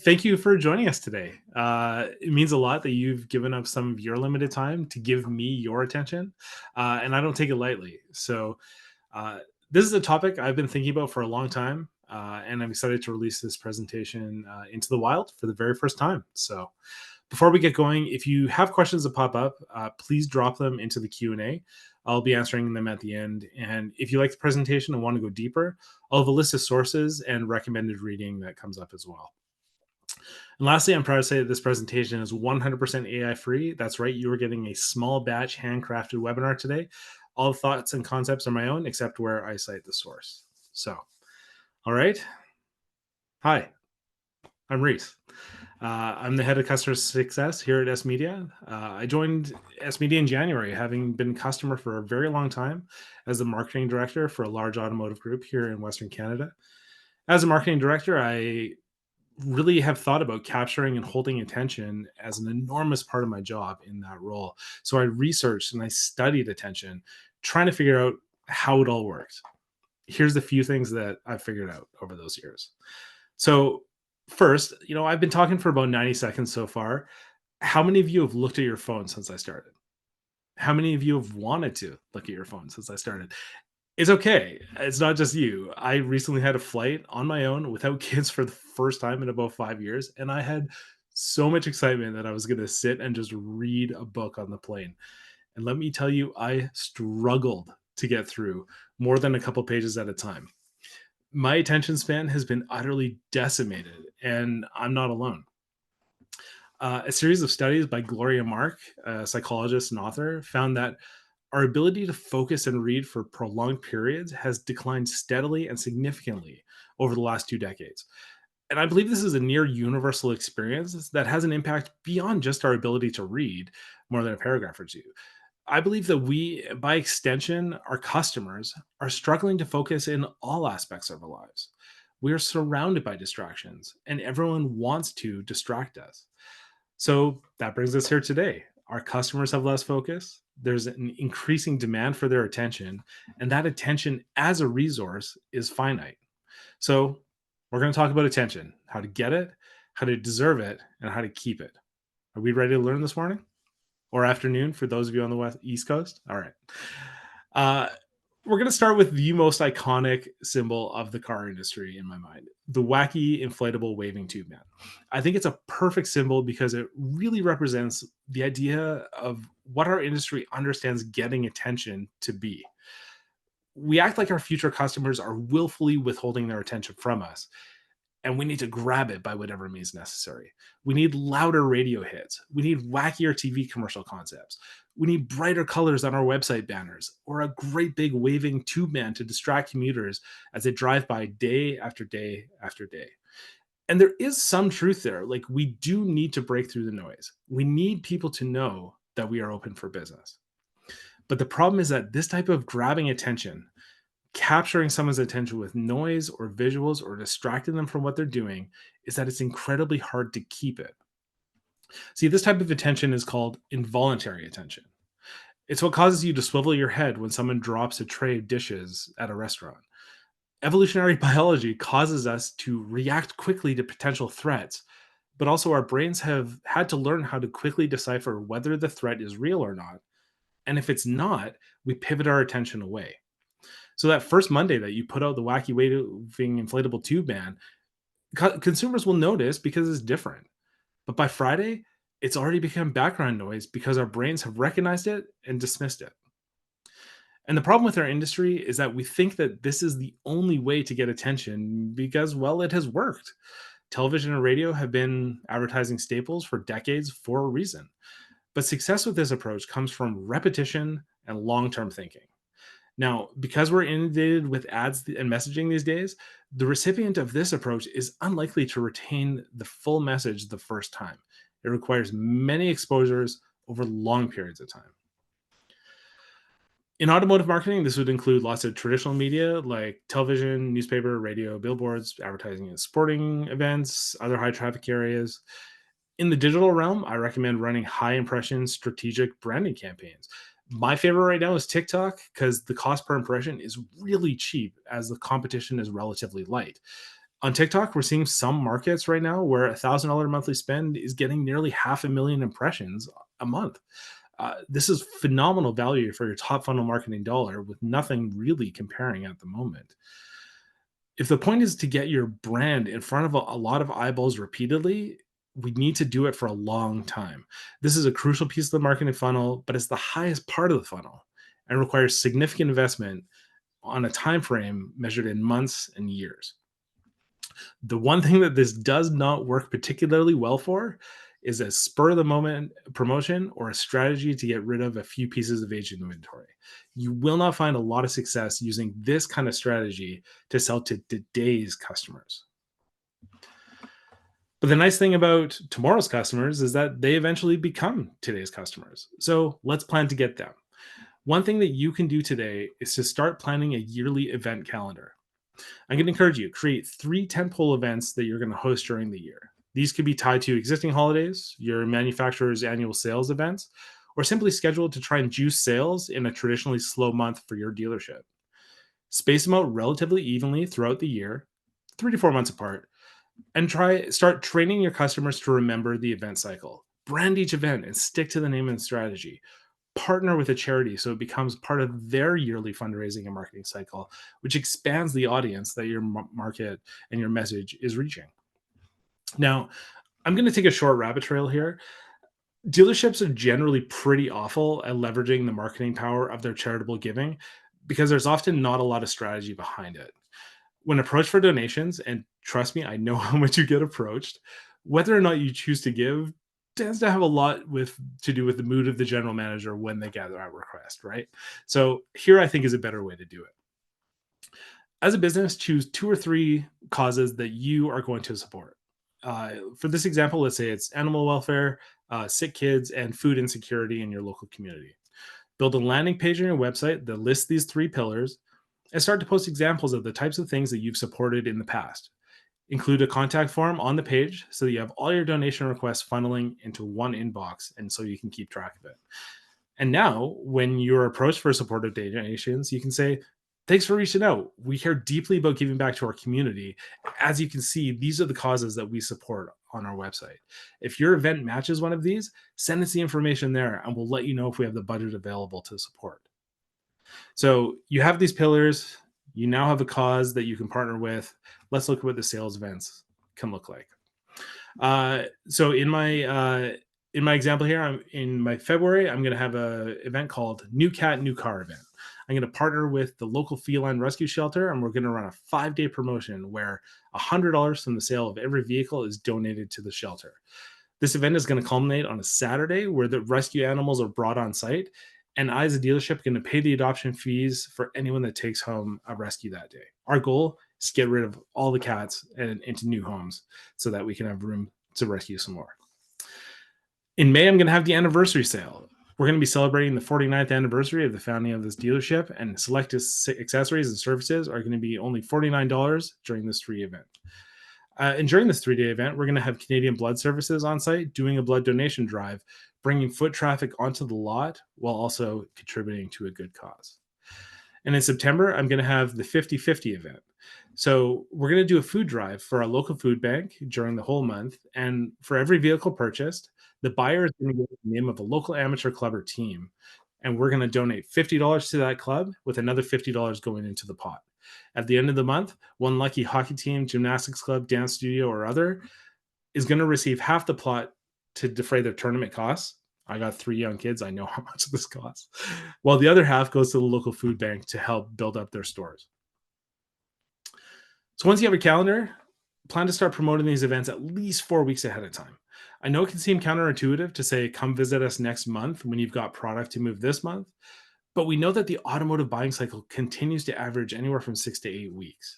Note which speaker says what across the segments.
Speaker 1: Thank you for joining us today. It means a lot that you've given up some of your limited time to give me your attention, and I don't take it lightly. Uh, this is a topic I've been thinking about for a long time, and I'm excited to release this presentation into the wild for the very first time. So, before we get going, if you have questions that pop up, please drop them into the Q&A. I'll be answering them at the end. And if you like the presentation and want to go deeper, I'll have a list of sources and recommended reading that comes up as well. And lastly, I'm proud to say that this presentation is 100% AI free. That's right, you are getting a small batch handcrafted webinar today. All the thoughts and concepts are my own, except where I cite the source. So, all right. Hi, I'm Reese. I'm the head of customer success here at sMedia. I joined sMedia in January, having been a customer for a very long time as the marketing director for a large automotive group here in Western Canada. As a marketing director, I really have thought about capturing and holding attention as an enormous part of my job in that role. So I researched and I studied attention, trying to figure out how it all worked. Here's the few things that I've figured out over those years. So, first, I've been talking for about 90 seconds so far. How many of you have looked at your phone since I started? How many of you have wanted to look at your phone since I started? It's okay. It's not just you. I recently had a flight on my own without kids for the first time in about 5 years, and I had so much excitement that I was gonna sit and just read a book on the plane. And let me tell you, I struggled to get through more than a couple pages at a time. My attention span has been utterly decimated, and I'm not alone. A series of studies by Gloria Mark, a psychologist and author, found that our ability to focus and read for prolonged periods has declined steadily and significantly over the last 2 decades. And I believe this is a near universal experience that has an impact beyond just our ability to read more than a paragraph or two. I believe that we, by extension, our customers, are struggling to focus in all aspects of our lives. We are surrounded by distractions, and everyone wants to distract us. So that brings us here today. Our customers have less focus. There's an increasing demand for their attention, and that attention as a resource is finite. So we're going to talk about attention, how to get it, how to deserve it, and how to keep it. Are we ready to learn this morning or afternoon for those of you on the East Coast? All right. Uh, we're going to start with the most iconic symbol of the car industry in my mind, the wacky inflatable waving tube man. I think it's a perfect symbol because it really represents the idea of what our industry understands getting attention to be. We act like our future customers are willfully withholding their attention from us, and we need to grab it by whatever means necessary. We need louder radio hits. We need wackier TV commercial concepts. We need brighter colors on our website banners or a great big waving tube man to distract commuters as they drive by day after day after day. And there is some truth there. Like, we do need to break through the noise. We need people to know that we are open for business. But the problem is that this type of grabbing attention, capturing someone's attention with noise or visuals or distracting them from what they're doing, is that it's incredibly hard to keep it. See, this type of attention is called involuntary attention. It's what causes you to swivel your head when someone drops a tray of dishes at a restaurant. Evolutionary biology causes us to react quickly to potential threats, but also our brains have had to learn how to quickly decipher whether the threat is real or not. And if it's not, we pivot our attention away. So that first Monday that you put out the wacky waving inflatable tube ban, consumers will notice because it's different. But by Friday, it's already become background noise because our brains have recognized it and dismissed it. And the problem with our industry is that we think that this is the only way to get attention because, well, it has worked. Television and radio have been advertising staples for decades for a reason. But success with this approach comes from repetition and long term thinking. Now, because we're inundated with ads and messaging these days, the recipient of this approach is unlikely to retain the full message the first time. It requires many exposures over long periods of time. In automotive marketing, this would include lots of traditional media like television, newspaper, radio, billboards, advertising at sporting events, other high traffic areas. In the digital realm, I recommend running high impression strategic branding campaigns. My favorite right now is TikTok because the cost per impression is really cheap as the competition is relatively light. On TikTok, we're seeing some markets right now where $1,000 monthly spend is getting nearly 500,000 impressions a month. This is phenomenal value for your top funnel marketing dollar with nothing really comparing at the moment. If the point is to get your brand in front of a lot of eyeballs repeatedly, we need to do it for a long time. This is a crucial piece of the marketing funnel, but it's the highest part of the funnel and requires significant investment on a time frame measured in months and years. The one thing that this does not work particularly well for is a spur of the moment promotion or a strategy to get rid of a few pieces of aged inventory. You will not find a lot of success using this kind of strategy to sell to today's customers. But the nice thing about tomorrow's customers is that they eventually become today's customers. So let's plan to get them. One thing that you can do today is to start planning a yearly event calendar. I'm going to encourage you create 3 tentpole events that you're going to host during the year. These could be tied to existing holidays, your manufacturer's annual sales events, or simply scheduled to try and juice sales in a traditionally slow month for your dealership. Space them out relatively evenly throughout the year, 3 to 4 months apart, and start training your customers to remember the event cycle. Brand each event and stick to the name and strategy. Partner with a charity so it becomes part of their yearly fundraising and marketing cycle, which expands the audience that your market and your message is reaching. Now, I'm going to take a short rabbit trail here. Dealerships are generally pretty awful at leveraging the marketing power of their charitable giving because there's often not a lot of strategy behind it. When approached for donations, and trust me, I know how much you get approached, whether or not you choose to give tends to have a lot with to do with the mood of the general manager when they gather that request, right? So here I think is a better way to do it. As a business, choose 2 or 3 causes that you are going to support. For this example, let's say it's animal welfare, sick kids, and food insecurity in your local community. Build a landing page on your website that lists these 3 pillars and start to post examples of the types of things that you've supported in the past. Include a contact form on the page so that you have all your donation requests funneling into one inbox and so you can keep track of it. And now, when you're approached for supportive donations, you can say, "Thanks for reaching out. We care deeply about giving back to our community. As you can see, these are the causes that we support on our website. If your event matches one of these, send us the information there and we'll let you know if we have the budget available to support." So you have these pillars. You now have a cause that you can partner with. Let's look at what the sales events can look like. So in my example here, I'm in my February. I'm going to have a event called New Cat New Car event. I'm going to partner with the local feline rescue shelter, and we're going to run a 5-day promotion where $100 from the sale of every vehicle is donated to the shelter. This event is going to culminate on a Saturday where the rescue animals are brought on site, and I, as a dealership, going to pay the adoption fees for anyone that takes home a rescue that day. Our goal is to get rid of all the cats and into new homes so that we can have room to rescue some more. In May, I'm going to have the anniversary sale. We're going to be celebrating the 49th anniversary of the founding of this dealership, and select accessories and services are going to be only $49 during this free event. And during this 3-day event, we're going to have Canadian Blood Services on site doing a blood donation drive, bringing foot traffic onto the lot while also contributing to a good cause. And in September, I'm going to have the 50/50 event. So we're going to do a food drive for our local food bank during the whole month. And for every vehicle purchased, the buyer is going to get the name of a local amateur club or team. And we're going to donate $50 to that club with another $50 going into the pot. At the end of the month, one lucky hockey team, gymnastics club, dance studio, or other is going to receive half the pot to defray their tournament costs. I got 3 young kids. I know how much this costs. While the other half goes to the local food bank to help build up their stores. So once you have a calendar, plan to start promoting these events at least 4 weeks ahead of time. I know it can seem counterintuitive to say, come visit us next month when you've got product to move this month, but we know that the automotive buying cycle continues to average anywhere from 6 to 8 weeks.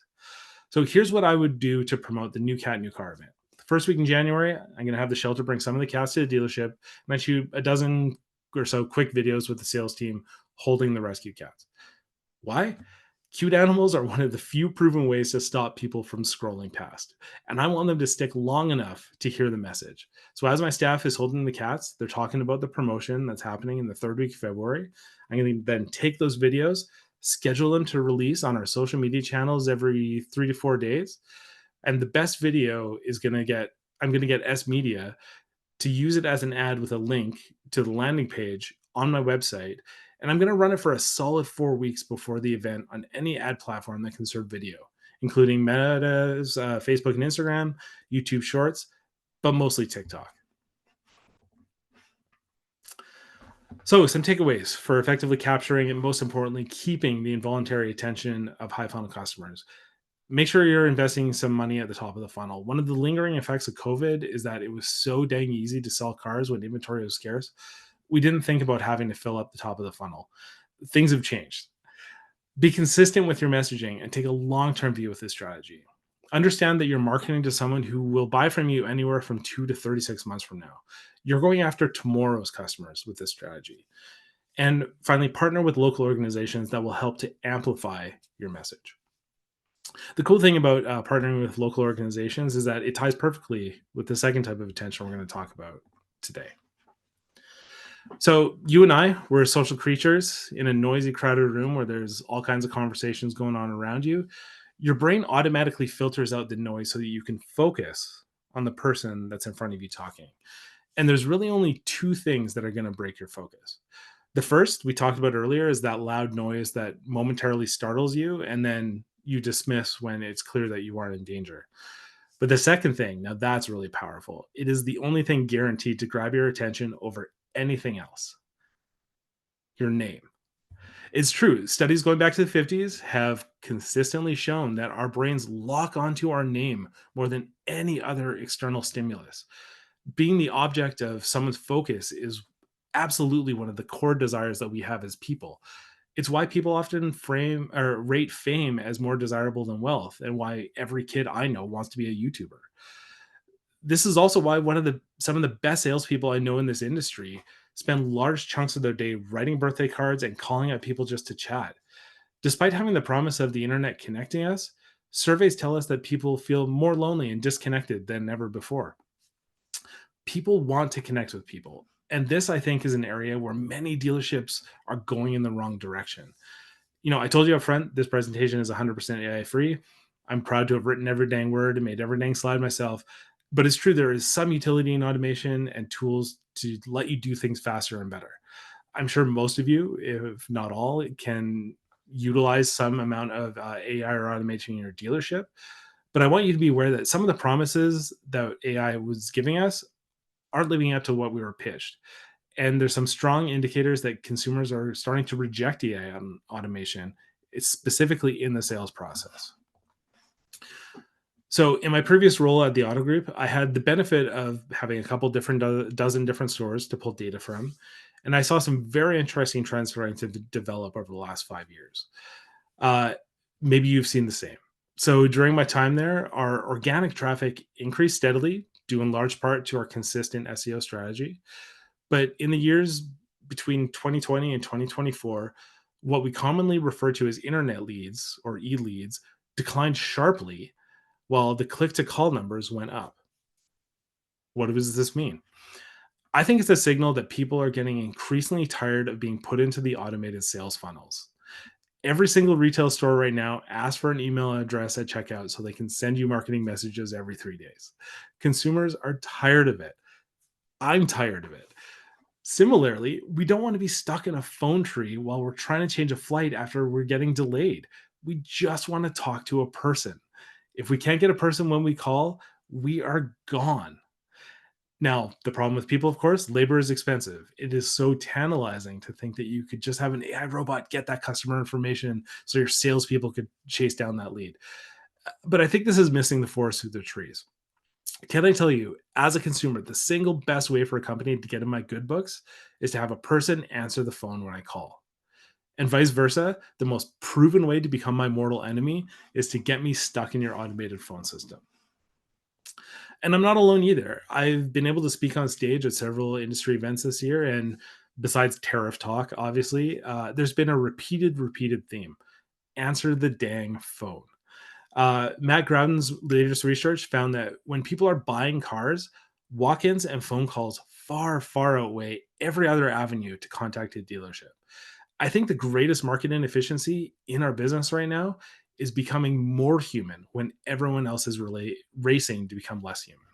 Speaker 1: So here's what I would do to promote the New Cat New Car event. The first week in January, I'm going to have the shelter bring some of the cats to the dealership, and I shoot a dozen or so quick videos with the sales team holding the rescue cats. Why? Cute animals are one of the few proven ways to stop people from scrolling past, and I want them to stick long enough to hear the message. So as my staff is holding the cats, they're talking about the promotion that's happening in the 3rd week of February. I'm going to then take those videos, schedule them to release on our social media channels every 3 to 4 days, And the best video is going to get, I'm going to get sMedia to use it as an ad with a link to the landing page on my website. And I'm going to run it for a solid 4 weeks before the event on any ad platform that can serve video, including Meta's Facebook and Instagram, YouTube Shorts, but mostly TikTok. So, some takeaways for effectively capturing and most importantly, keeping the involuntary attention of high funnel customers. Make sure you're investing some money at the top of the funnel. One of the lingering effects of COVID is that it was so dang easy to sell cars when inventory was scarce. We didn't think about having to fill up the top of the funnel. Things have changed. Be consistent with your messaging and take a long term view with this strategy. Understand that you're marketing to someone who will buy from you anywhere from 2 to 36 months from now. You're going after tomorrow's customers with this strategy. And finally, partner with local organizations that will help to amplify your message. The cool thing about partnering with local organizations is that it ties perfectly with the second type of attention we're going to talk about today. So, you and I, we're social creatures in a noisy, crowded room where there's all kinds of conversations going on around you. Your brain automatically filters out the noise so that you can focus on the person that's in front of you talking. And there's really only two things that are going to break your focus. The first we talked about earlier is that loud noise that momentarily startles you and then you dismiss when it's clear that you aren't in danger. But the second thing, now that's really powerful. It is the only thing guaranteed to grab your attention over anything else, your name. It's true. Studies going back to the 50s have consistently shown that our brains lock onto our name more than any other external stimulus. Being the object of someone's focus is absolutely one of the core desires that we have as people. It's why people often frame or rate fame as more desirable than wealth, and why every kid I know wants to be a YouTuber. This is also why one of the some of the best salespeople I know in this industry spend large chunks of their day writing birthday cards and calling out people just to chat. Despite having the promise of the internet connecting us, surveys tell us that people feel more lonely and disconnected than ever before. People want to connect with people. And this, I think, is an area where many dealerships are going in the wrong direction. I told you up front, this presentation is 100% AI free. I'm proud to have written every dang word and made every dang slide myself. But it's true, there is some utility in automation and tools to let you do things faster and better. I'm sure most of you, if not all, can utilize some amount of AI or automation in your dealership. But I want you to be aware that some of the promises that AI was giving us aren't living up to what we were pitched. And there's some strong indicators that consumers are starting to reject AI on automation. It's specifically in the sales process. So in my previous role at the auto group, I had the benefit of having a couple different dozen different stores to pull data from. And I saw some very interesting trends starting to develop over the last 5 years. Uh, Maybe you've seen the same. So during my time there, our organic traffic increased steadily, due in large part to our consistent SEO strategy. But in the years between 2020 and 2024, what we commonly refer to as internet leads or e leads declined sharply while the click to call numbers went up. What does this mean? I think it's a signal that people are getting increasingly tired of being put into the automated sales funnels. Every single retail store right now asks for an email address at checkout so they can send you marketing messages every 3 days. Consumers are tired of it. I'm tired of it. Similarly, we don't want to be stuck in a phone tree while we're trying to change a flight after we're getting delayed. We just want to talk to a person. If we can't get a person when we call, we are gone. Now, the problem with people, of course, labor is expensive. It is so tantalizing to think that you could just have an AI robot get that customer information so your salespeople could chase down that lead. But I think this is missing the forest through the trees. Can I tell you, as a consumer, the single best way for a company to get in my good books is to have a person answer the phone when I call. And vice versa, the most proven way to become my mortal enemy is to get me stuck in your automated phone system. And I'm not alone either. I've been able to speak on stage at several industry events this year. And besides tariff talk, obviously, there's been a repeated theme: answer the dang phone. Matt Groudon's latest research found that when people are buying cars, walk ins and phone calls far outweigh every other avenue to contact a dealership. I think the greatest market inefficiency in our business right now is becoming more human when everyone else is racing to become less human.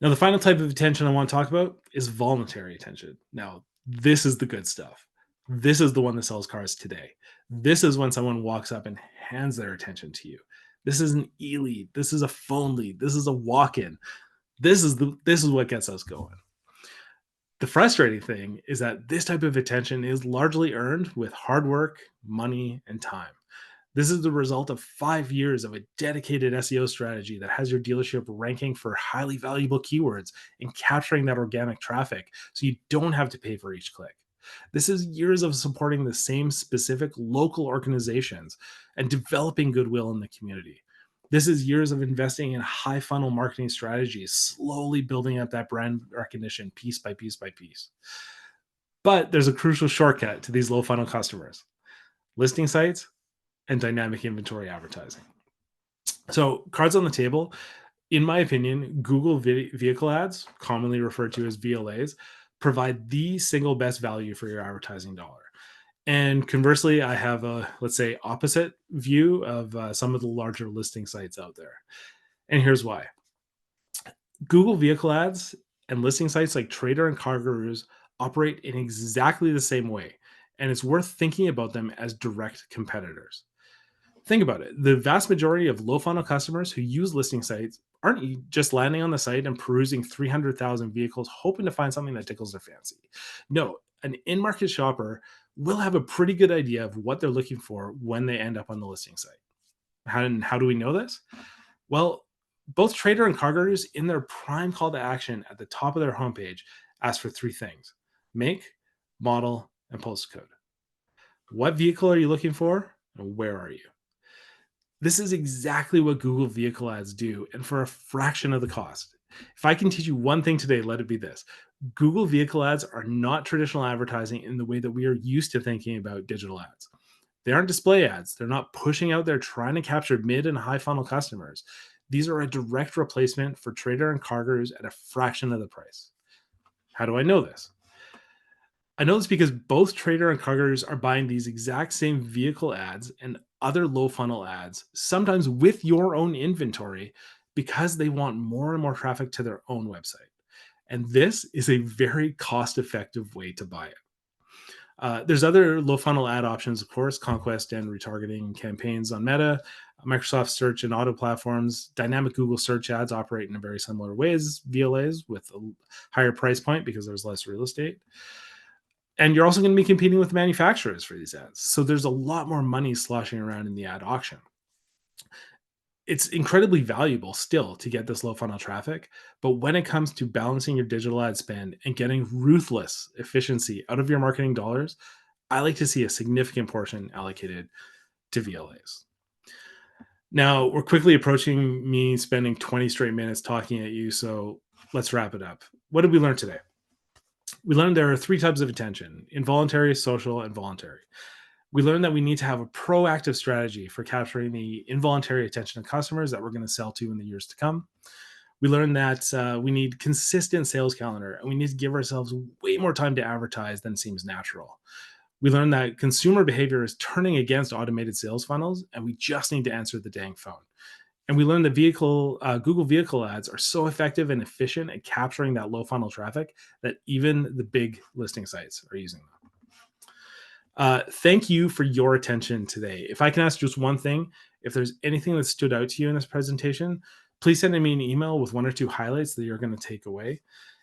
Speaker 1: Now, the final type of attention I want to talk about is voluntary attention. Now, this is the good stuff. This is the one that sells cars today. This is when someone walks up and hands their attention to you. This is an e-lead. This is a phone lead. This is a walk-in. This is what gets us going. The frustrating thing is that this type of attention is largely earned with hard work, money, and time. This is the result of 5 years of a dedicated SEO strategy that has your dealership ranking for highly valuable keywords and capturing that organic traffic so you don't have to pay for each click. This is years of supporting the same specific local organizations and developing goodwill in the community. This is years of investing in high funnel marketing strategies, slowly building up that brand recognition piece by piece by piece. But there's a crucial shortcut to these low funnel customers: listing sites and dynamic inventory advertising. So, cards on the table, in my opinion, Google vehicle ads, commonly referred to as VLAs, provide the single best value for your advertising dollar. And conversely, I have a, let's say, opposite view of some of the larger listing sites out there. And here's why: Google vehicle ads and listing sites like Trader and CarGurus operate in exactly the same way. And it's worth thinking about them as direct competitors. Think about it. The vast majority of low funnel customers who use listing sites aren't just landing on the site and perusing 300,000 vehicles hoping to find something that tickles their fancy. No, an in market shopper will have a pretty good idea of what they're looking for when they end up on the listing site. How do we know this? Well, both Trader and CarGurus, in their prime call to action at the top of their homepage, ask for three things: make, model, and postcode. What vehicle are you looking for? And where are you? This is exactly what Google vehicle ads do, and for a fraction of the cost. If I can teach you one thing today, let it be this: Google vehicle ads are not traditional advertising in the way that we are used to thinking about digital ads. They aren't display ads. They're not pushing out there trying to capture mid and high funnel customers. These are a direct replacement for Trader and CarGurus at a fraction of the price. How do I know this? I know this because both Trader and CarGurus are buying these exact same vehicle ads and other low funnel ads, sometimes with your own inventory, because they want more and more traffic to their own website. And this is a very cost effective way to buy it. There's other low funnel ad options, of course: conquest and retargeting campaigns on Meta, Microsoft Search and auto platforms. Dynamic Google search ads operate in a very similar way as VLAs, with a higher price point because there's less real estate. And you're also going to be competing with manufacturers for these ads. So there's a lot more money sloshing around in the ad auction. It's incredibly valuable still to get this low funnel traffic. But when it comes to balancing your digital ad spend and getting ruthless efficiency out of your marketing dollars, I like to see a significant portion allocated to VLAs. Now, we're quickly approaching me spending 20 straight minutes talking at you. So let's wrap it up. What did we learn today? We learned there are three types of attention: involuntary, social, and voluntary. We learned that we need to have a proactive strategy for capturing the involuntary attention of customers that we're going to sell to in the years to come. We learned that we need consistent sales calendar, and we need to give ourselves way more time to advertise than seems natural. We learned that consumer behavior is turning against automated sales funnels, and we just need to answer the dang phone. And we learned that Google vehicle ads are so effective and efficient at capturing that low funnel traffic that even the big listing sites are using them. Thank you for your attention today. If I can ask just one thing: if there's anything that stood out to you in this presentation, please send me an email with one or two highlights that you're going to take away.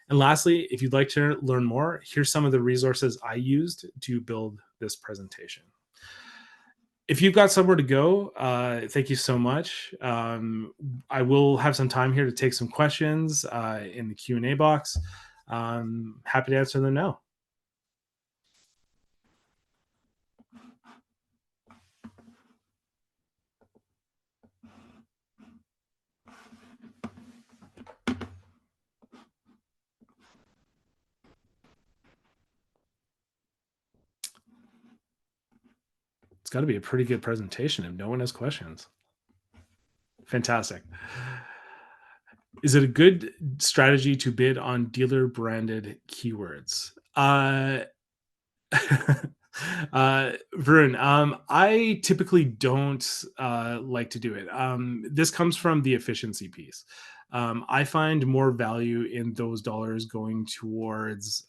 Speaker 1: And lastly, if you'd like to learn more, here's some of the resources I used to build this presentation. If you've got somewhere to go, thank you so much. I will have some time here to take some questions in the Q&A box. Happy to answer them now. It's got to be a pretty good presentation if no one has questions. Fantastic. Is it a good strategy to bid on dealer branded keywords? Varun, I typically don't like to do it. This comes from the efficiency piece. I find more value in those dollars going towards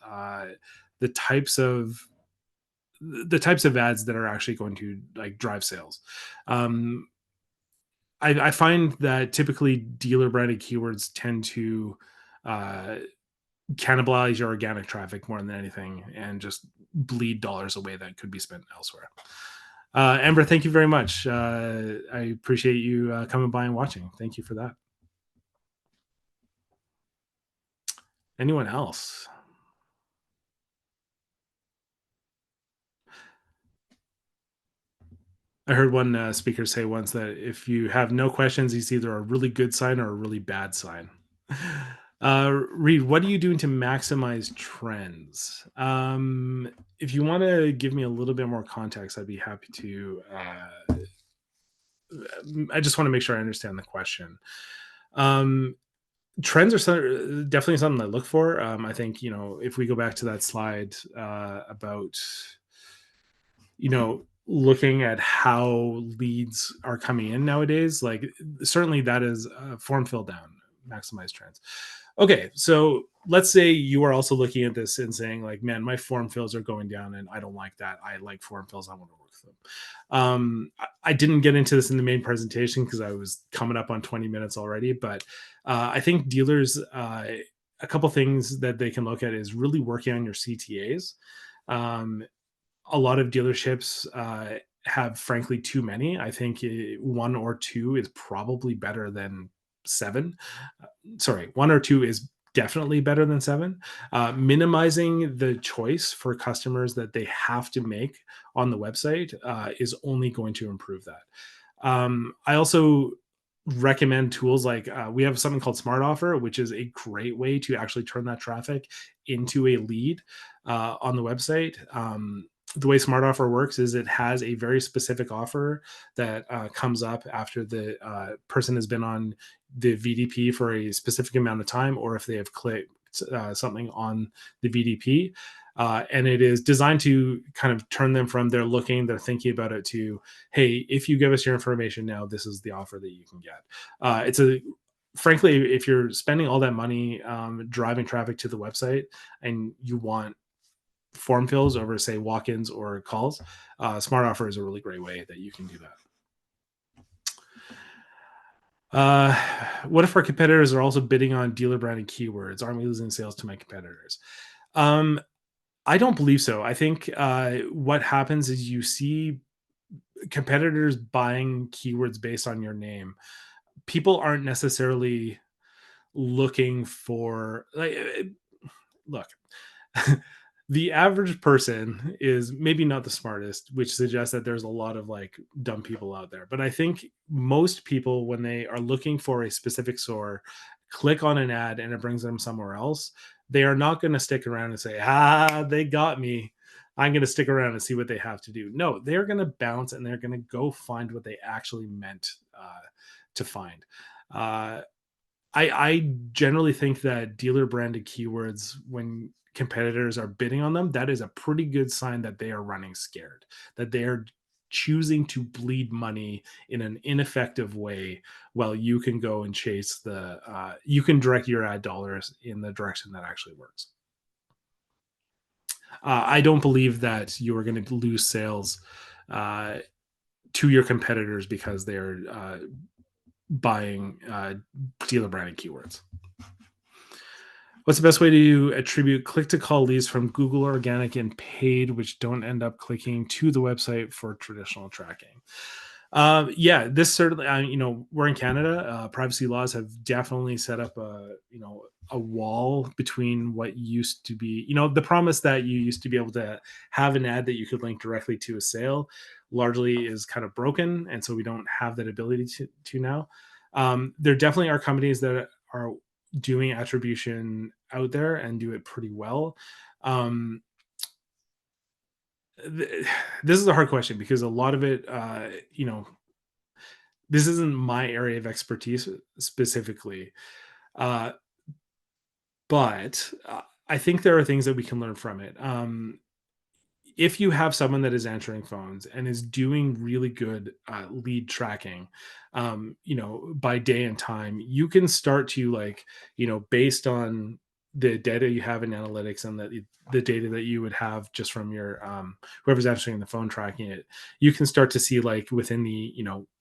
Speaker 1: the types of the types of ads that are actually going to like drive sales. Um, I find that typically dealer branded keywords tend to uh, cannibalize your organic traffic more than anything and just bleed dollars away that could be spent elsewhere. Amber, thank you very much. I appreciate you coming by and watching. Thank you for that. Anyone else? I heard one speaker say once that if you have no questions, it's either a really good sign or a really bad sign. Reed, what are you doing to maximize trends? If you want to give me a little bit more context, I'd be happy to. I just want to make sure I understand the question. Um, Trends are definitely something I look for. I think if we go back to that slide about looking at how leads are coming in nowadays, like certainly that is form fill down, maximize trends. Okay, so let's say you are also looking at this and saying like, man, my form fills are going down and I don't like that. I like form fills, I want to work with them. I didn't get into this in the main presentation because I was coming up on 20 minutes already, but I think dealers, a couple things that they can look at is really working on your CTAs. um, a lot of dealerships have frankly too many. I think one or two is probably better than seven. Sorry, one or two is definitely better than seven. Minimizing the choice for customers that they have to make on the website is only going to improve that. I also recommend tools like we have something called Smart Offer, which is a great way to actually turn that traffic into a lead on the website. The way Smart Offer works is it has a very specific offer that comes up after the person has been on the VDP for a specific amount of time, or if they have clicked something on the VDP. And it is designed to kind of turn them from they're looking, they're thinking about it to, hey, if you give us your information now, this is the offer that you can get. It's a frankly, if you're spending all that money driving traffic to the website and you want form fills over say walk-ins or calls, Smart Offer is a really great way that you can do that. uh, what if our competitors are also bidding on dealer branded keywords? Aren't we losing sales to my competitors? um, I don't believe so. I think what happens is you see competitors buying keywords based on your name. People aren't necessarily looking for like look. The average person is maybe not the smartest, which suggests that there's a lot of like dumb people out there. But I think most people, when they are looking for a specific store, click on an ad and it brings them somewhere else. They are not going to stick around and say, they got me. I'm going to stick around and see what they have to do. No, they're going to bounce and they're going to go find what they actually meant to find. Uh, I generally think that dealer branded keywords, when competitors are bidding on them, that is a pretty good sign that they are running scared, that they are choosing to bleed money in an ineffective way while you can go and chase you can direct your ad dollars in the direction that actually works. I don't believe that you are going to lose sales uh, to your competitors because they're buying dealer branded keywords. What's the best way to attribute click to call leads from Google organic and paid, which don't end up clicking to the website for traditional tracking? Yeah, this certainly, we're in Canada. Privacy laws have definitely set up a wall between what used to be, the promise that you used to be able to have an ad that you could link directly to a sale largely is kind of broken. And so we don't have that ability to now. There definitely are companies that are doing attribution out there and do it pretty well. Um, this is a hard question because a lot of it, this isn't my area of expertise specifically, uh, but I think there are things that we can learn from it. if you have someone that is answering phones and is doing really good lead tracking, by day and time, you can start to like, based on the data you have in analytics and the data that you would have just from your whoever's answering the phone tracking it, you can start to see like within the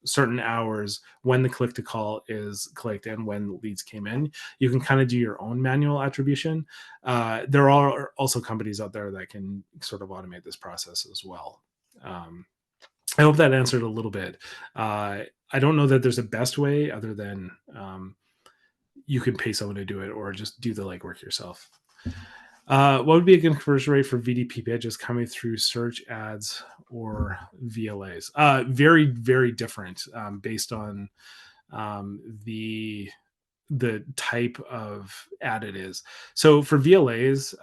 Speaker 1: certain hours when the click to call is clicked and when leads came in. You can kind of do your own manual attribution. There are also companies out there that can sort of automate this process as well. Um, I hope that answered a little bit. I don't know that there's a best way other than you can pay someone to do it or just do the legwork yourself. What would be a good conversion rate for VDP pages coming through search ads or VLAs? Very, very different based on the type of ad it is. So for VLAs,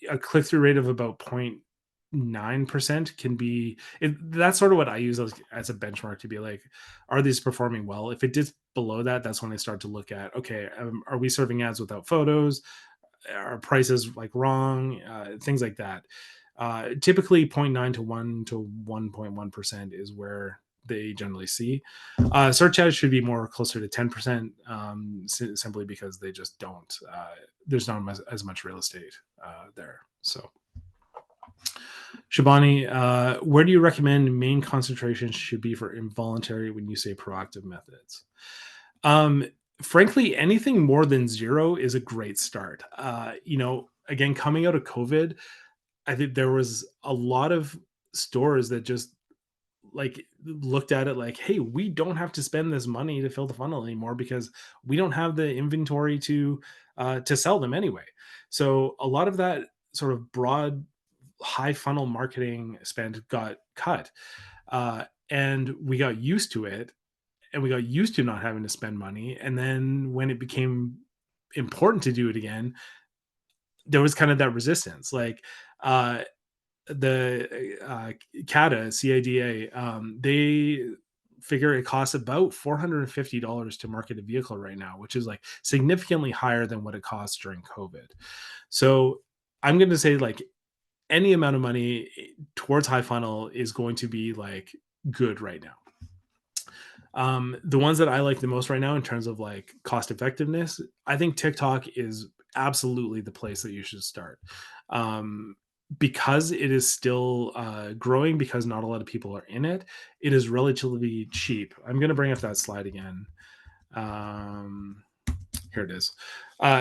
Speaker 1: a click through rate of about 0.9% can be that's sort of what I use as a benchmark to be like, are these performing well? If it dips below that, that's when I start to look at, okay, are we serving ads without photos? Are prices like wrong? Things like that. Typically 0.9 to 1 to 1.1% is where they generally see. Search ads should be more closer to 10%, simply because they just don't. There's not as much real estate there. So, Shabani, where do you recommend main concentration should be for involuntary when you say proactive methods? Um, Frankly, anything more than zero is a great start. Again, coming out of COVID, I think there was a lot of stores that just like looked at it like, hey, we don't have to spend this money to fill the funnel anymore because we don't have the inventory to sell them anyway. So a lot of that sort of broad high funnel marketing spend got cut, and we got used to it, and we got used to not having to spend money. And then when it became important to do it again, there was kind of that resistance. Like uh, the CADA, CADA, they figure it costs about $450 to market a vehicle right now, which is like significantly higher than what it cost during COVID. So I'm going to say like any amount of money towards high funnel is going to be like good right now. The ones that I like the most right now in terms of like cost effectiveness, I think TikTok is absolutely the place that you should start. Um, because it is still growing, because not a lot of people are in it, it is relatively cheap. I'm going to bring up that slide again. Um, Here it is.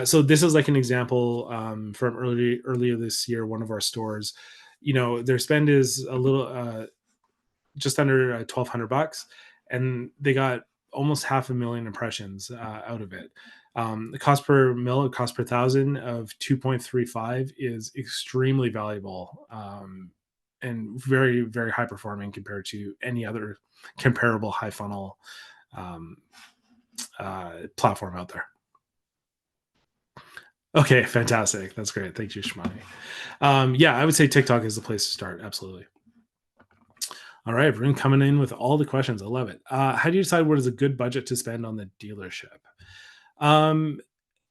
Speaker 1: So this is like an example from earlier this year. One of our stores, their spend is a little just under 1,200 bucks, and they got almost 500,000 impressions out of it. The cost per thousand of 2.35 is extremely valuable, and very, very high performing compared to any other comparable high funnel um, platform out there. Okay, fantastic. That's great. Thank you, Shmani. Yeah, I would say TikTok is the place to start. Absolutely. All right, everyone coming in with all the questions. I love it. How do you decide what is a good budget to spend on the dealership? Um,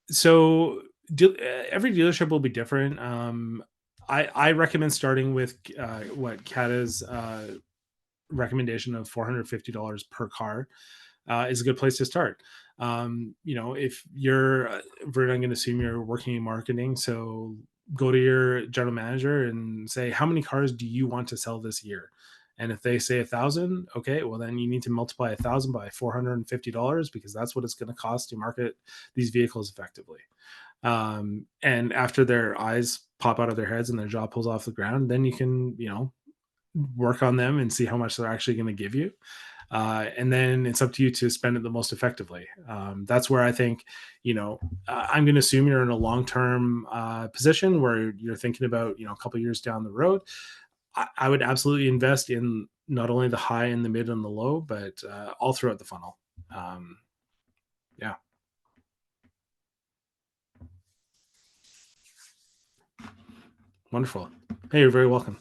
Speaker 1: so every dealership will be different. I recommend starting with what Kata's recommendation of $450 per car is a good place to start. If we're not going to assume you're working in marketing, so go to your general manager and say, how many cars do you want to sell this year? And if they say 1,000, okay, well then you need to multiply 1,000 by $450 because that's what it's going to cost to market these vehicles effectively. And after their eyes pop out of their heads and their jaw pulls off the ground, then you can, work on them and see how much they're actually going to give you. And then it's up to you to spend it the most effectively. That's where I think, I'm going to assume you're in a long-term position where you're thinking about, a couple years down the road. I would absolutely invest in not only the high and the mid and the low, but all throughout the funnel. Um, yeah, wonderful. Hey, you're very welcome.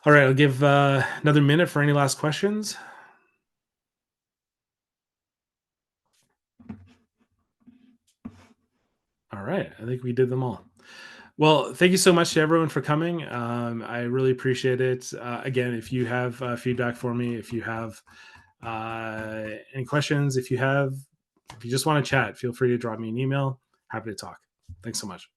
Speaker 1: All right, I'll give another minute for any last questions. All right, I think we did them all. Well, thank you so much to everyone for coming. I really appreciate it. Again, if you have feedback for me, if you have any questions, if you just want to chat, feel free to drop me an email. Happy to talk. Thanks so much.